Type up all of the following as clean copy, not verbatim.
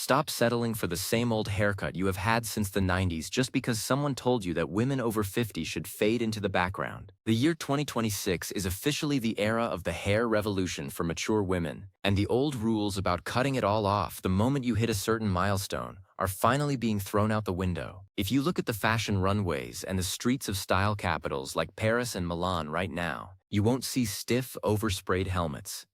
Stop settling for the same old haircut you have had since the 90s just because someone told you that women over 50 should fade into the background. The year 2026 is officially the era of the hair revolution for mature women, and the old rules about cutting it all off the moment you hit a certain milestone are finally being thrown out the window. If you look at the fashion runways and the streets of style capitals like Paris and Milan right now, you won't see stiff, oversprayed helmets.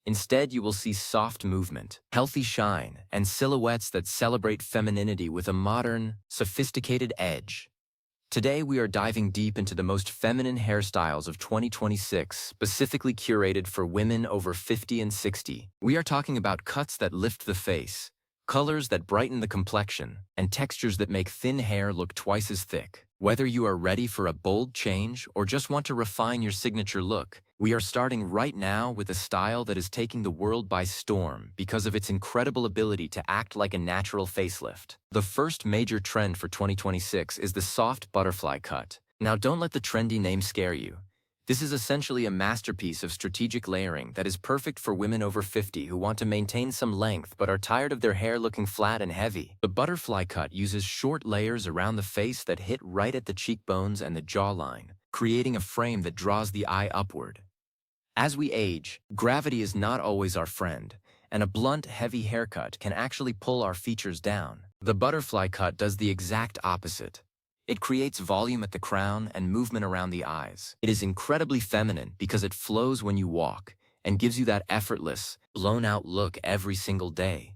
Instead, you will see soft movement, healthy shine, and silhouettes that celebrate femininity with a modern, sophisticated edge. Today, we are diving deep into the most feminine hairstyles of 2026, specifically curated for women over 50 and 60. We are talking about cuts that lift the face, colors that brighten the complexion, and textures that make thin hair look twice as thick. Whether you are ready for a bold change or just want to refine your signature look, we are starting right now with a style that is taking the world by storm because of its incredible ability to act like a natural facelift. The first major trend for 2026 is the soft butterfly cut. Now, don't let the trendy name scare you. This is essentially a masterpiece of strategic layering that is perfect for women over 50 who want to maintain some length but are tired of their hair looking flat and heavy. The butterfly cut uses short layers around the face that hit right at the cheekbones and the jawline, creating a frame that draws the eye upward. As we age, gravity is not always our friend, and a blunt, heavy haircut can actually pull our features down. The butterfly cut does the exact opposite. It creates volume at the crown and movement around the eyes. It is incredibly feminine because it flows when you walk and gives you that effortless, blown-out look every single day.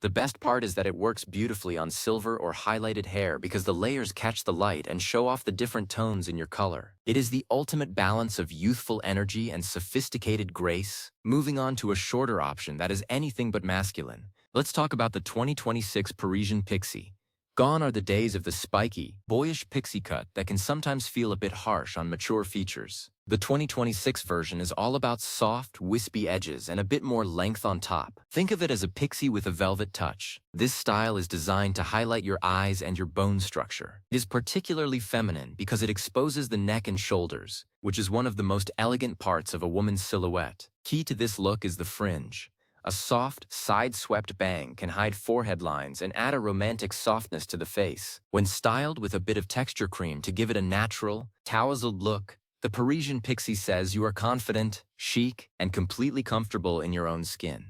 The best part is that it works beautifully on silver or highlighted hair because the layers catch the light and show off the different tones in your color. It is the ultimate balance of youthful energy and sophisticated grace. Moving on to a shorter option that is anything but masculine, let's talk about the 2026 Parisian Pixie. Gone are the days of the spiky, boyish pixie cut that can sometimes feel a bit harsh on mature features. The 2026 version is all about soft, wispy edges and a bit more length on top. Think of it as a pixie with a velvet touch. This style is designed to highlight your eyes and your bone structure. It is particularly feminine because it exposes the neck and shoulders, which is one of the most elegant parts of a woman's silhouette. Key to this look is the fringe. A soft, side-swept bang can hide forehead lines and add a romantic softness to the face. When styled with a bit of texture cream to give it a natural, tousled look, the Parisian Pixie says you are confident, chic, and completely comfortable in your own skin.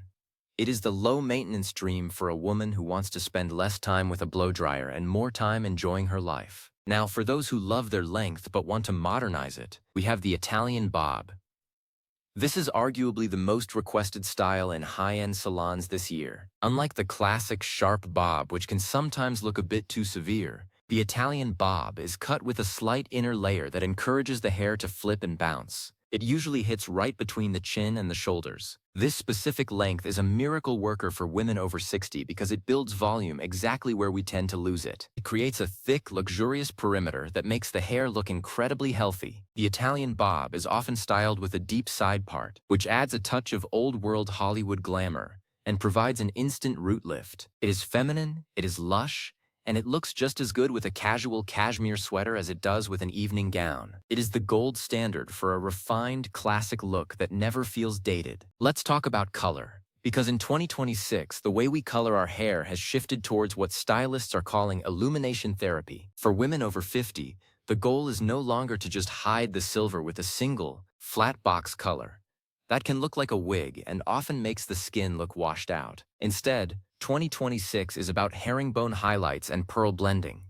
It is the low-maintenance dream for a woman who wants to spend less time with a blow-dryer and more time enjoying her life. Now, for those who love their length but want to modernize it, we have the Italian bob. This is arguably the most requested style in high-end salons this year. Unlike the classic sharp bob, which can sometimes look a bit too severe, the Italian bob is cut with a slight inner layer that encourages the hair to flip and bounce. It usually hits right between the chin and the shoulders. This specific length is a miracle worker for women over 60 because it builds volume exactly where we tend to lose it. It creates a thick, luxurious perimeter that makes the hair look incredibly healthy. The Italian bob is often styled with a deep side part, which adds a touch of old-world Hollywood glamour and provides an instant root lift. It is feminine, it is lush, and it looks just as good with a casual cashmere sweater as it does with an evening gown. It is the gold standard for a refined, classic look that never feels dated. Let's talk about color. Because in 2026, the way we color our hair has shifted towards what stylists are calling illumination therapy. For women over 50, the goal is no longer to just hide the silver with a single, flat box color. That can look like a wig and often makes the skin look washed out. Instead, 2026 is about herringbone highlights and pearl blending.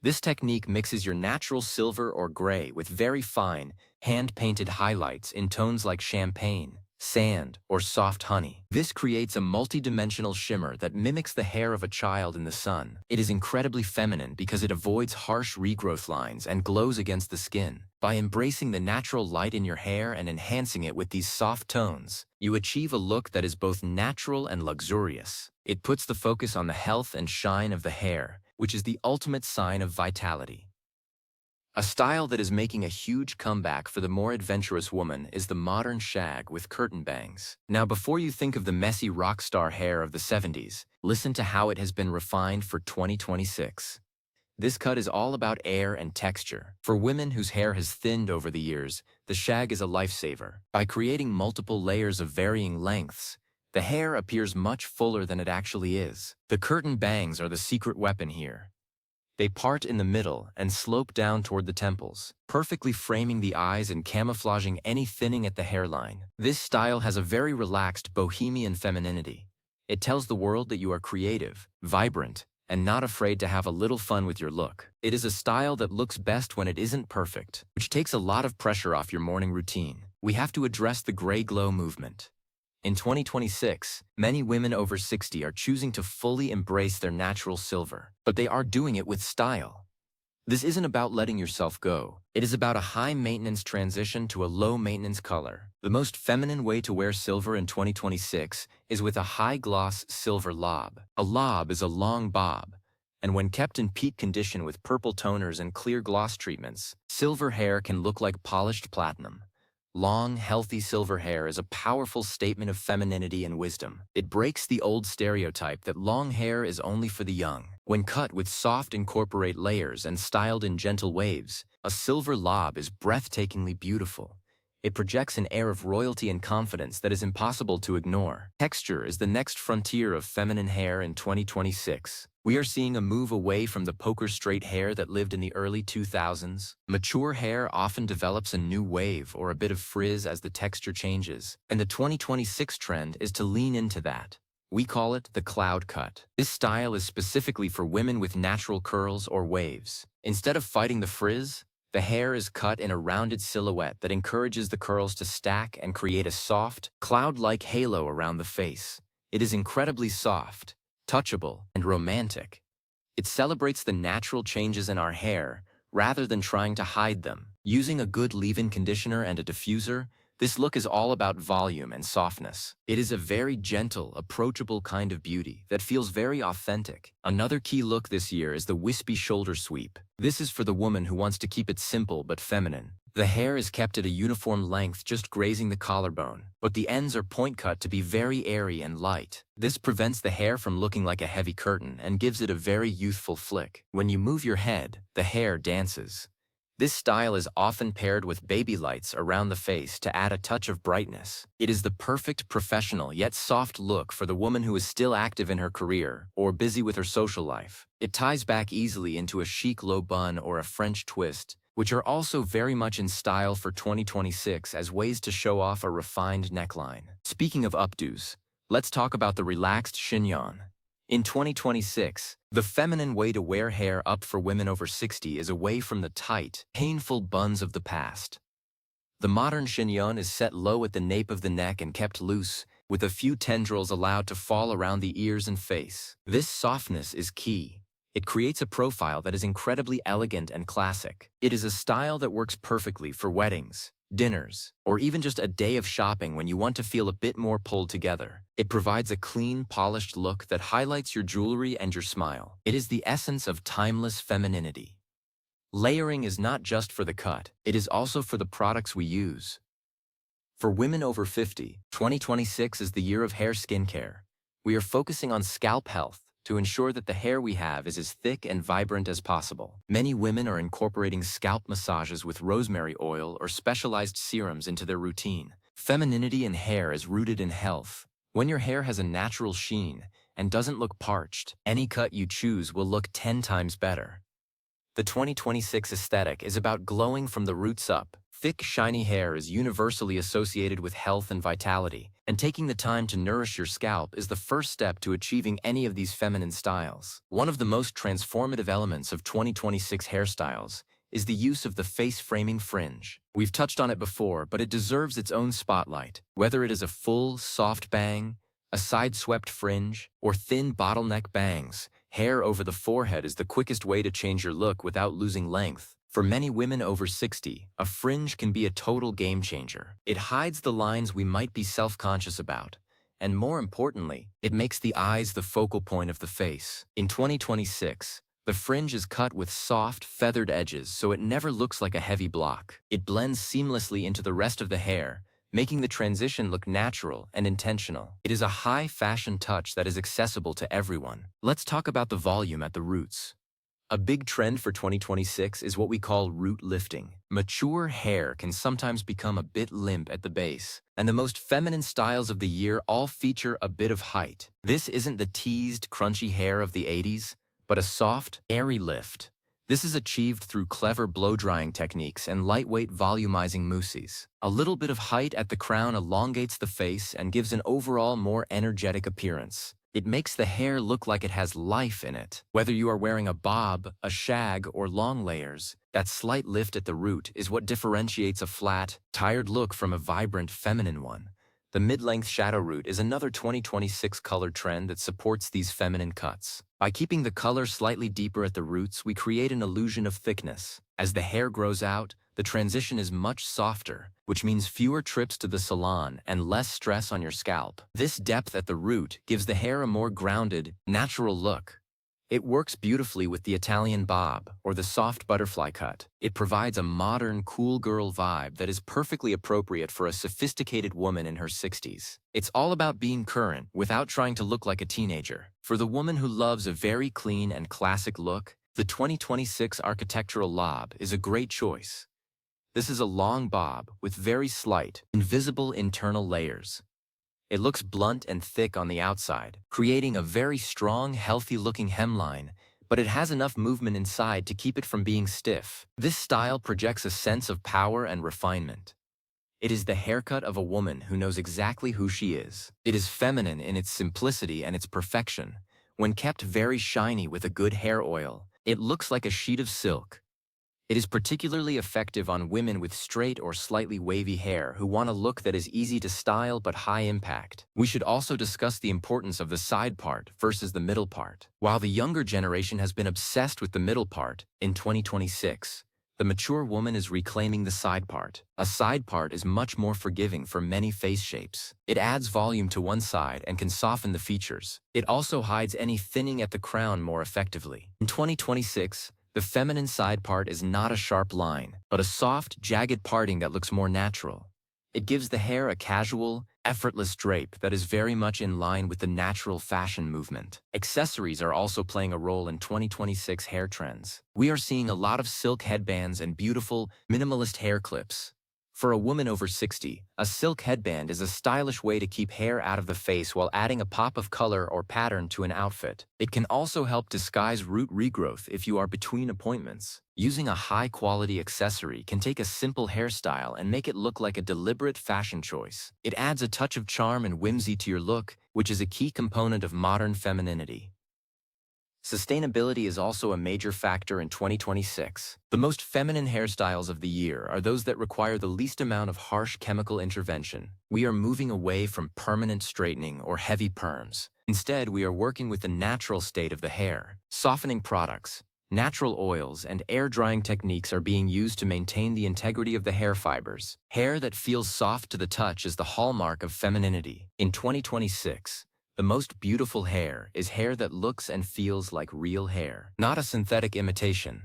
This technique mixes your natural silver or gray with very fine, hand-painted highlights in tones like champagne, sand, or soft honey. This creates a multi-dimensional shimmer that mimics the hair of a child in the sun. It is incredibly feminine because it avoids harsh regrowth lines and glows against the skin. By embracing the natural light in your hair and enhancing it with these soft tones, you achieve a look that is both natural and luxurious. It puts the focus on the health and shine of the hair, which is the ultimate sign of vitality. A style that is making a huge comeback for the more adventurous woman is the modern shag with curtain bangs. Now, before you think of the messy rock star hair of the 70s, listen to how it has been refined for 2026. This cut is all about air and texture. For women whose hair has thinned over the years, the shag is a lifesaver. By creating multiple layers of varying lengths, the hair appears much fuller than it actually is. The curtain bangs are the secret weapon here. They part in the middle and slope down toward the temples, perfectly framing the eyes and camouflaging any thinning at the hairline. This style has a very relaxed bohemian femininity. It tells the world that you are creative, vibrant, and not afraid to have a little fun with your look. It is a style that looks best when it isn't perfect, which takes a lot of pressure off your morning routine. We have to address the gray glow movement. In 2026, many women over 60 are choosing to fully embrace their natural silver, but they are doing it with style. This isn't about letting yourself go. It is about a high-maintenance transition to a low-maintenance color. The most feminine way to wear silver in 2026 is with a high-gloss silver lob. A lob is a long bob, and when kept in peak condition with purple toners and clear gloss treatments, silver hair can look like polished platinum. Long, healthy silver hair is a powerful statement of femininity and wisdom. It breaks the old stereotype that long hair is only for the young. When cut with soft incorporate layers and styled in gentle waves, a silver lob is breathtakingly beautiful. It projects an air of royalty and confidence that is impossible to ignore. Texture is the next frontier of feminine hair in 2026. We are seeing a move away from the poker straight hair that lived in the early 2000s. Mature hair often develops a new wave or a bit of frizz as the texture changes, and the 2026 trend is to lean into that. We call it the cloud cut. This style is specifically for women with natural curls or waves. Instead of fighting the frizz, the hair is cut in a rounded silhouette that encourages the curls to stack and create a soft, cloud-like halo around the face. It is incredibly soft, touchable, and romantic. It celebrates the natural changes in our hair rather than trying to hide them. Using a good leave-in conditioner and a diffuser, this look is all about volume and softness. It is a very gentle, approachable kind of beauty that feels very authentic. Another key look this year is the wispy shoulder sweep. This is for the woman who wants to keep it simple but feminine. The hair is kept at a uniform length just grazing the collarbone, but the ends are point cut to be very airy and light. This prevents the hair from looking like a heavy curtain and gives it a very youthful flick. When you move your head, the hair dances. This style is often paired with baby lights around the face to add a touch of brightness. It is the perfect professional yet soft look for the woman who is still active in her career or busy with her social life. It ties back easily into a chic low bun or a French twist, which are also very much in style for 2026 as ways to show off a refined neckline. Speaking of updos, let's talk about the relaxed chignon. In 2026, the feminine way to wear hair up for women over 60 is away from the tight, painful buns of the past. The modern chignon is set low at the nape of the neck and kept loose, with a few tendrils allowed to fall around the ears and face. This softness is key. It creates a profile that is incredibly elegant and classic. It is a style that works perfectly for weddings, dinners, or even just a day of shopping when you want to feel a bit more pulled together. It provides a clean, polished look that highlights your jewelry and your smile. It is the essence of timeless femininity. Layering is not just for the cut, it is also for the products we use. For women over 50, 2026 is the year of hair skincare. We are focusing on scalp health to ensure that the hair we have is as thick and vibrant as possible. Many women are incorporating scalp massages with rosemary oil or specialized serums into their routine. Femininity in hair is rooted in health. When your hair has a natural sheen and doesn't look parched, any cut you choose will look 10 times better. The 2026 aesthetic is about glowing from the roots up. Thick, shiny hair is universally associated with health and vitality, and taking the time to nourish your scalp is the first step to achieving any of these feminine styles. One of the most transformative elements of 2026 hairstyles is the use of the face-framing fringe. We've touched on it before, but it deserves its own spotlight. Whether it is a full, soft bang, a side-swept fringe, or thin bottleneck bangs, hair over the forehead is the quickest way to change your look without losing length. For many women over 60, a fringe can be a total game changer. It hides the lines we might be self-conscious about, and more importantly, it makes the eyes the focal point of the face. In 2026, the fringe is cut with soft, feathered edges so it never looks like a heavy block. It blends seamlessly into the rest of the hair, making the transition look natural and intentional. It is a high-fashion touch that is accessible to everyone. Let's talk about the volume at the roots. A big trend for 2026 is what we call root lifting. Mature hair can sometimes become a bit limp at the base, and the most feminine styles of the year all feature a bit of height. This isn't the teased, crunchy hair of the 80s, but a soft, airy lift. This is achieved through clever blow-drying techniques and lightweight volumizing mousses. A little bit of height at the crown elongates the face and gives an overall more energetic appearance. It makes the hair look like it has life in it. Whether you are wearing a bob, a shag, or long layers, that slight lift at the root is what differentiates a flat, tired look from a vibrant, feminine one. The mid-length shadow root is another 2026 color trend that supports these feminine cuts. By keeping the color slightly deeper at the roots, we create an illusion of thickness. As the hair grows out, the transition is much softer, which means fewer trips to the salon and less stress on your scalp. This depth at the root gives the hair a more grounded, natural look. It works beautifully with the Italian bob or the soft butterfly cut. It provides a modern, cool girl vibe that is perfectly appropriate for a sophisticated woman in her 60s. It's all about being current without trying to look like a teenager. For the woman who loves a very clean and classic look, the 2026 architectural lob is a great choice. This is a long bob with very slight, invisible internal layers. It looks blunt and thick on the outside, creating a very strong, healthy-looking hemline, but it has enough movement inside to keep it from being stiff. This style projects a sense of power and refinement. It is the haircut of a woman who knows exactly who she is. It is feminine in its simplicity and its perfection. When kept very shiny with a good hair oil, it looks like a sheet of silk. It is particularly effective on women with straight or slightly wavy hair who want a look that is easy to style but high impact. We should also discuss the importance of the side part versus the middle part. While the younger generation has been obsessed with the middle part, in 2026, the mature woman is reclaiming the side part. A side part is much more forgiving for many face shapes. It adds volume to one side and can soften the features. It also hides any thinning at the crown more effectively. In 2026, the feminine side part is not a sharp line, but a soft, jagged parting that looks more natural. It gives the hair a casual, effortless drape that is very much in line with the natural fashion movement. Accessories are also playing a role in 2026 hair trends. We are seeing a lot of silk headbands and beautiful, minimalist hair clips. For a woman over 60, a silk headband is a stylish way to keep hair out of the face while adding a pop of color or pattern to an outfit. It can also help disguise root regrowth if you are between appointments. Using a high-quality accessory can take a simple hairstyle and make it look like a deliberate fashion choice. It adds a touch of charm and whimsy to your look, which is a key component of modern femininity. Sustainability is also a major factor in 2026. The most feminine hairstyles of the year are those that require the least amount of harsh chemical intervention. We are moving away from permanent straightening or heavy perms. Instead, we are working with the natural state of the hair. Softening products, natural oils, and air-drying techniques are being used to maintain the integrity of the hair fibers. Hair that feels soft to the touch is the hallmark of femininity. In 2026, the most beautiful hair is hair that looks and feels like real hair, not a synthetic imitation.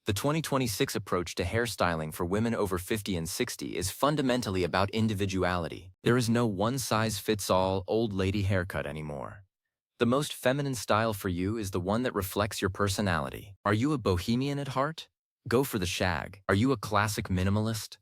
The 2026 approach to hairstyling for women over 50 and 60 is fundamentally about individuality. There is no one-size-fits-all old lady haircut anymore. The most feminine style for you is the one that reflects your personality. Are you a bohemian at heart? Go for the shag. Are you a classic minimalist?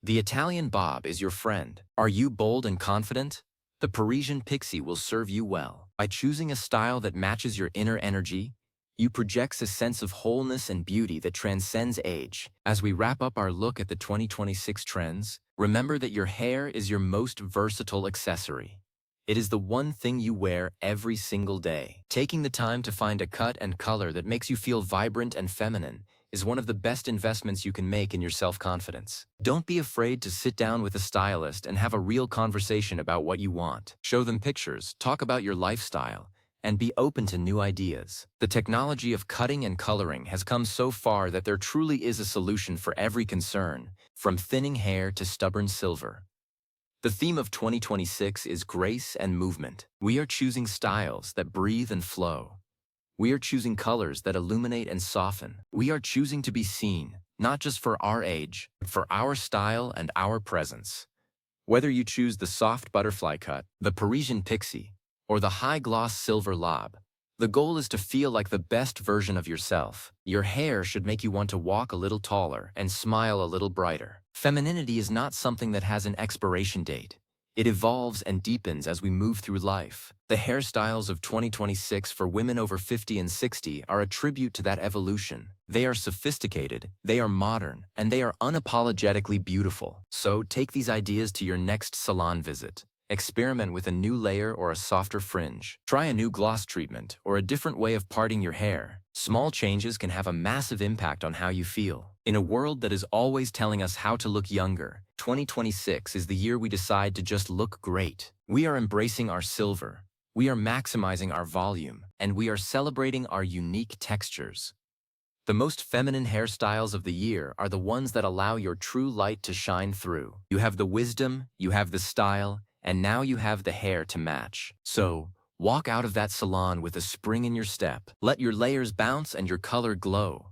The Italian bob is your friend. Are you bold and confident? The Parisian pixie will serve you well. By choosing a style that matches your inner energy, you project a sense of wholeness and beauty that transcends age. As we wrap up our look at the 2026 trends, remember that your hair is your most versatile accessory. It is the one thing you wear every single day. Taking the time to find a cut and color that makes you feel vibrant and feminine is one of the best investments you can make in your self-confidence. Don't be afraid to sit down with a stylist and have a real conversation about what you want. Show them pictures, talk about your lifestyle, and be open to new ideas. The technology of cutting and coloring has come so far that there truly is a solution for every concern, from thinning hair to stubborn silver. The theme of 2026 is grace and movement. We are choosing styles that breathe and flow. We are choosing colors that illuminate and soften. We are choosing to be seen, not just for our age, but for our style and our presence. Whether you choose the soft butterfly cut, the Parisian pixie, or the high-gloss silver lob, The goal is to feel like the best version of yourself. Your hair should make you want to walk a little taller and smile a little brighter. Femininity is not something that has an expiration date. It evolves and deepens as we move through life. The hairstyles of 2026 for women over 50 and 60 are a tribute to that evolution. They are sophisticated, they are modern, and they are unapologetically beautiful. So take these ideas to your next salon visit. Experiment with a new layer or a softer fringe. Try a new gloss treatment or a different way of parting your hair. Small changes can have a massive impact on how you feel. In a world that is always telling us how to look younger, 2026 is the year we decide to just look great. We are embracing our silver. We are maximizing our volume, and we are celebrating our unique textures. The most feminine hairstyles of the year are the ones that allow your true light to shine through. You have the wisdom, you have the style, and now you have the hair to match. So, walk out of that salon with a spring in your step. Let your layers bounce and your color glow.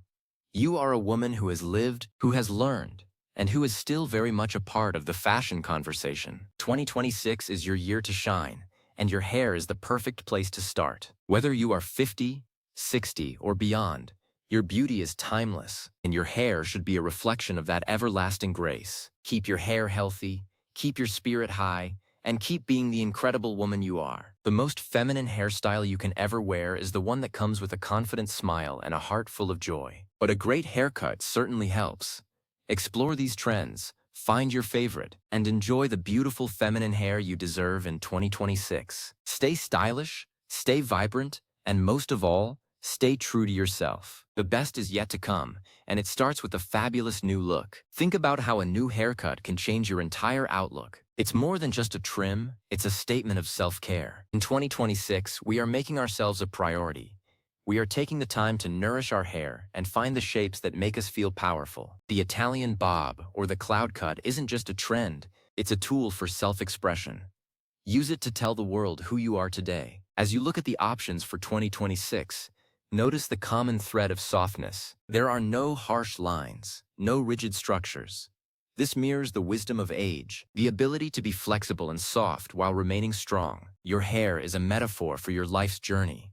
You are a woman who has lived, who has learned, and who is still very much a part of the fashion conversation. 2026 is your year to shine, and your hair is the perfect place to start. Whether you are 50, 60, or beyond, your beauty is timeless, and your hair should be a reflection of that everlasting grace. Keep your hair healthy, keep your spirit high, and keep being the incredible woman you are. The most feminine hairstyle you can ever wear is the one that comes with a confident smile and a heart full of joy. But a great haircut certainly helps. Explore these trends, find your favorite, and enjoy the beautiful feminine hair you deserve in 2026. Stay stylish, stay vibrant, and most of all, stay true to yourself. The best is yet to come, and it starts with a fabulous new look. Think about how a new haircut can change your entire outlook. It's more than just a trim, it's a statement of self-care. In 2026, we are making ourselves a priority. We are taking the time to nourish our hair and find the shapes that make us feel powerful. The Italian bob or the cloud cut isn't just a trend, it's a tool for self-expression. Use it to tell the world who you are today. As you look at the options for 2026, notice the common thread of softness. There are no harsh lines, no rigid structures. This mirrors the wisdom of age, the ability to be flexible and soft while remaining strong. Your hair is a metaphor for your life's journey.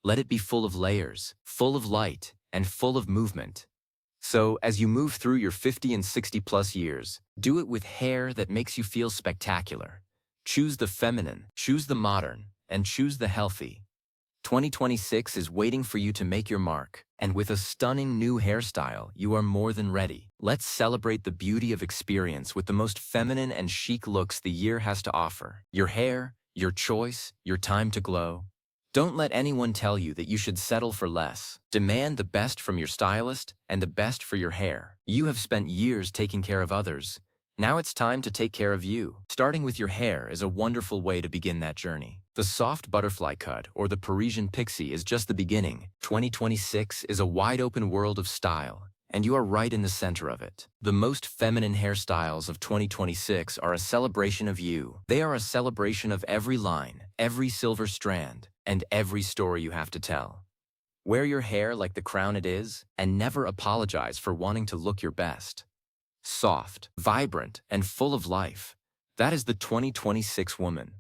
Let it be full of layers, full of light, and full of movement. So, as you move through your 50 and 60 plus years, do it with hair that makes you feel spectacular. Choose the feminine, choose the modern, and choose the healthy. 2026 is waiting for you to make your mark, and with a stunning new hairstyle, you are more than ready. Let's celebrate the beauty of experience with the most feminine and chic looks the year has to offer. Your hair, your choice, your time to glow. Don't let anyone tell you that you should settle for less. Demand the best from your stylist and the best for your hair. You have spent years taking care of others. Now it's time to take care of you. Starting with your hair is a wonderful way to begin that journey. The soft butterfly cut or the Parisian pixie is just the beginning. 2026 is a wide-open world of style, and you are right in the center of it. The most feminine hairstyles of 2026 are a celebration of you. They are a celebration of every line, every silver strand, and every story you have to tell. Wear your hair like the crown it is, and never apologize for wanting to look your best. Soft, vibrant, and full of life. That is the 2026 woman.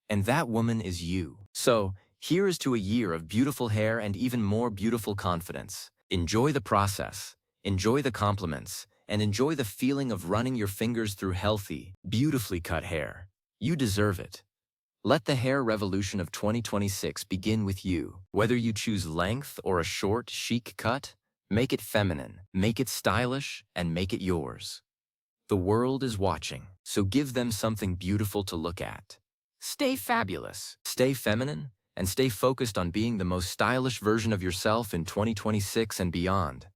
And that woman is you. So, here is to a year of beautiful hair and even more beautiful confidence. Enjoy the process, enjoy the compliments, and enjoy the feeling of running your fingers through healthy, beautifully cut hair. You deserve it. Let the hair revolution of 2026 begin with you. Whether you choose length or a short, chic cut, make it feminine, make it stylish, and make it yours. The world is watching, so give them something beautiful to look at. Stay fabulous, stay feminine, and stay focused on being the most stylish version of yourself in 2026 and beyond.